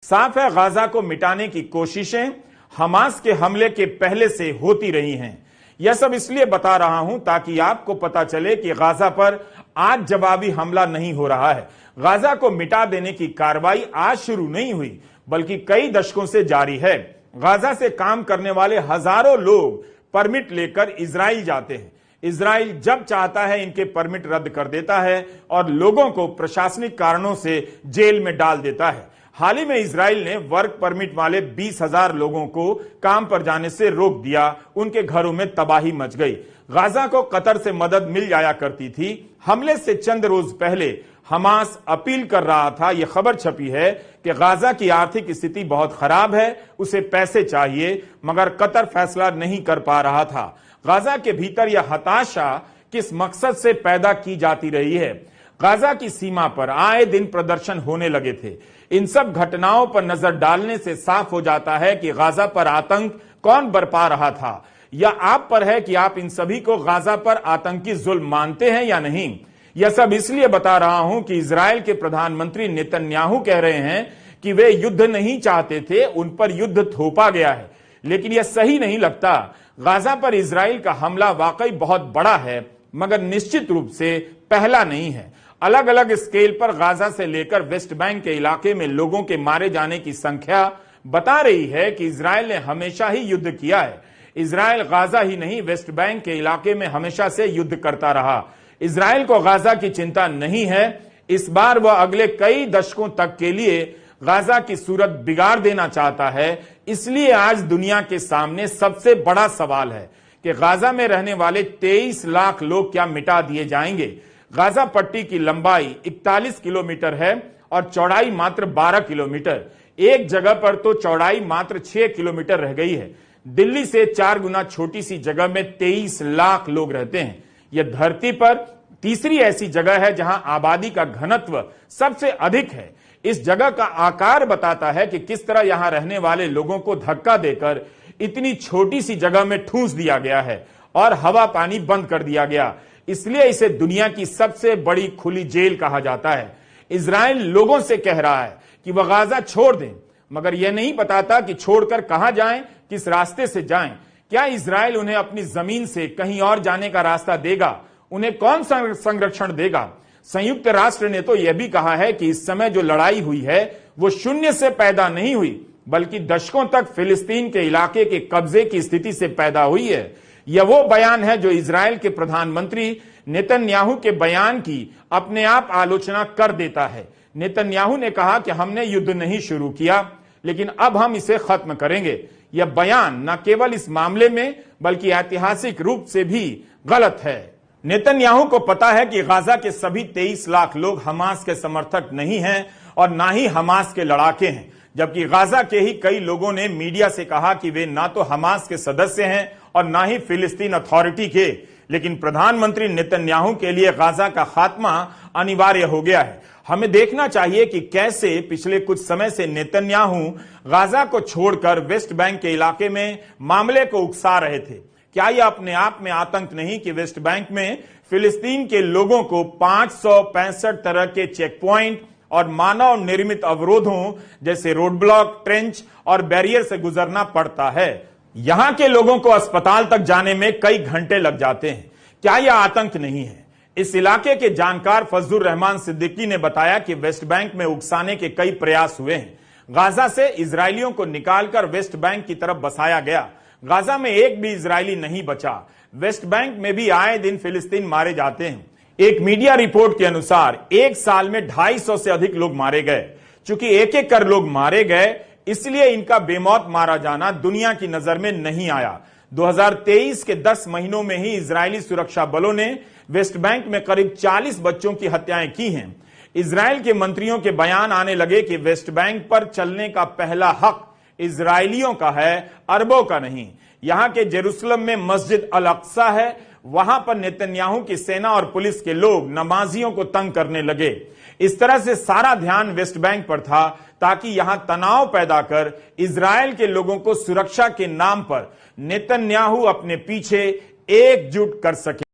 साफ है, गाजा को मिटाने की कोशिशें हमास के हमले के पहले से होती रही हैं। यह सब इसलिए बता रहा हूं ताकि आपको पता चले कि गाजा पर आज जवाबी हमला नहीं हो रहा है। गाजा को मिटा देने की कार्रवाई आज शुरू नहीं हुई, बल्कि कई दशकों से जारी है। गाजा से काम करने वाले हजारों लोग परमिट लेकर इजराइल जाते हैं। इजराइल जब चाहता है इनके परमिट रद्द कर देता है और लोगों को प्रशासनिक कारणों से जेल में डाल देता है। हाल ही में इजराइल ने वर्क परमिट वाले 20,000 लोगों को काम पर जाने से रोक दिया। उनके घरों में तबाही मच गई। गाजा को कतर से मदद मिल जाया करती थी। हमले से चंद रोज पहले हमास अपील कर रहा था। यह खबर छपी है कि गाजा की आर्थिक स्थिति बहुत खराब है, उसे पैसे चाहिए, मगर कतर फैसला नहीं कर पा रहा था। गाजा के भीतर यह हताशा किस मकसद से पैदा की जाती रही है? गाजा की सीमा पर आए दिन प्रदर्शन होने लगे थे। इन सब घटनाओं पर नजर डालने से साफ हो जाता है कि गाजा पर आतंक कौन बरपा रहा था। यह आप पर है कि आप इन सभी को गाजा पर आतंकी जुल्म मानते हैं या नहीं। यह सब इसलिए बता रहा हूं कि इजराइल के प्रधानमंत्री नेतन्याहू कह रहे हैं कि वे युद्ध नहीं चाहते थे, उन पर युद्ध थोपा गया है। लेकिन यह सही नहीं लगता। गाजा पर इजराइल का हमला वाकई बहुत बड़ा है, मगर निश्चित रूप से पहला नहीं है। अलग अलग स्केल पर गाजा से लेकर वेस्ट बैंक के इलाके में लोगों के मारे जाने की संख्या बता रही है कि इजराइल ने हमेशा ही युद्ध किया है। इजराइल गाजा ही नहीं, वेस्ट बैंक के इलाके में हमेशा से युद्ध करता रहा। इजराइल को गाजा की चिंता नहीं है। इस बार वह अगले कई दशकों तक के लिए गाजा की सूरत बिगाड़ देना चाहता है। इसलिए आज दुनिया के सामने सबसे बड़ा सवाल है कि गाजा में रहने वाले 23 लाख लोग क्या मिटा दिए जाएंगे। गाजा पट्टी की लंबाई 41 किलोमीटर है और चौड़ाई मात्र 12 किलोमीटर। एक जगह पर तो चौड़ाई मात्र 6 किलोमीटर रह गई है। दिल्ली से 4 गुना छोटी सी जगह में 23 लाख लोग रहते हैं। यह धरती पर तीसरी ऐसी जगह है जहां आबादी का घनत्व सबसे अधिक है। इस जगह का आकार बताता है कि किस तरह यहां रहने वाले लोगों को धक्का देकर इतनी छोटी सी जगह में ठूंस दिया गया है और हवा पानी बंद कर दिया गया। इसलिए इसे दुनिया की सबसे बड़ी खुली जेल कहा जाता है। इजराइल लोगों से कह रहा है कि वह गाजा छोड़ दें, मगर यह नहीं बताता कि छोड़कर कहां जाएं, किस रास्ते से जाएं। क्या इजराइल उन्हें अपनी जमीन से कहीं और जाने का रास्ता देगा? उन्हें कौन संरक्षण देगा? संयुक्त राष्ट्र ने तो यह भी कहा है कि इस समय जो लड़ाई हुई है वो शून्य से पैदा नहीं हुई, बल्कि दशकों तक फिलिस्तीन के इलाके के कब्जे की स्थिति से पैदा हुई है। यह वो बयान है जो इजराइल के प्रधानमंत्री नेतन्याहू के बयान की अपने आप आलोचना कर देता है। नेतन्याहू ने कहा कि हमने युद्ध नहीं शुरू किया, लेकिन अब हम इसे खत्म करेंगे। यह बयान न केवल इस मामले में बल्कि ऐतिहासिक रूप से भी गलत है। नेतन्याहू को पता है कि गाजा के सभी 23 लाख लोग हमास के समर्थक नहीं हैं और ना ही हमास के लड़ाके हैं, जबकि गाजा के ही कई लोगों ने मीडिया से कहा कि वे ना तो हमास के सदस्य हैं और ना ही फिलिस्तीन अथॉरिटी के। लेकिन प्रधानमंत्री नेतन्याहू के लिए गाजा का खात्मा अनिवार्य हो गया है। हमें देखना चाहिए कि कैसे पिछले कुछ समय से नेतन्याहू गाजा को छोड़कर वेस्ट बैंक के इलाके में मामले को उकसा रहे थे। क्या यह अपने आप में आतंक नहीं कि वेस्ट बैंक में फिलिस्तीन के लोगों को 565 तरह के चेक पॉइंट और मानव निर्मित अवरोधों जैसे रोड ब्लॉक, ट्रेंच और बैरियर से गुजरना पड़ता है। यहां के लोगों को अस्पताल तक जाने में कई घंटे लग जाते हैं। क्या यह आतंक नहीं है? इस इलाके के जानकार फजलुर रहमान सिद्दीकी ने बताया कि वेस्ट बैंक में उकसाने के कई प्रयास हुए हैं। गाजा से इजरायलियों को निकालकर वेस्ट बैंक की तरफ बसाया गया। गाजा में एक भी इजरायली नहीं बचा। वेस्ट बैंक में भी आए दिन फिलिस्तीन मारे जाते हैं। एक मीडिया रिपोर्ट के अनुसार एक साल में 250 से अधिक लोग मारे गए। चूंकि एक एक कर लोग मारे गए, इसलिए इनका बेमौत मारा जाना दुनिया की नजर में नहीं आया। 2023 के 10 महीनों में ही इजरायली सुरक्षा बलों ने वेस्ट बैंक में करीब 40 बच्चों की हत्याएं की हैं। इजराइल के मंत्रियों के बयान आने लगे कि वेस्ट बैंक पर चलने का पहला हक इजरायलियों का है, अरबों का नहीं। यहां के जेरूसलम में मस्जिद अल अक्सा है। वहां पर नेतन्याहू की सेना और पुलिस के लोग नमाजियों को तंग करने लगे। इस तरह से सारा ध्यान वेस्ट बैंक पर था ताकि यहां तनाव पैदा कर इजराइल के लोगों को सुरक्षा के नाम पर नेतन्याहू अपने पीछे एकजुट कर सके।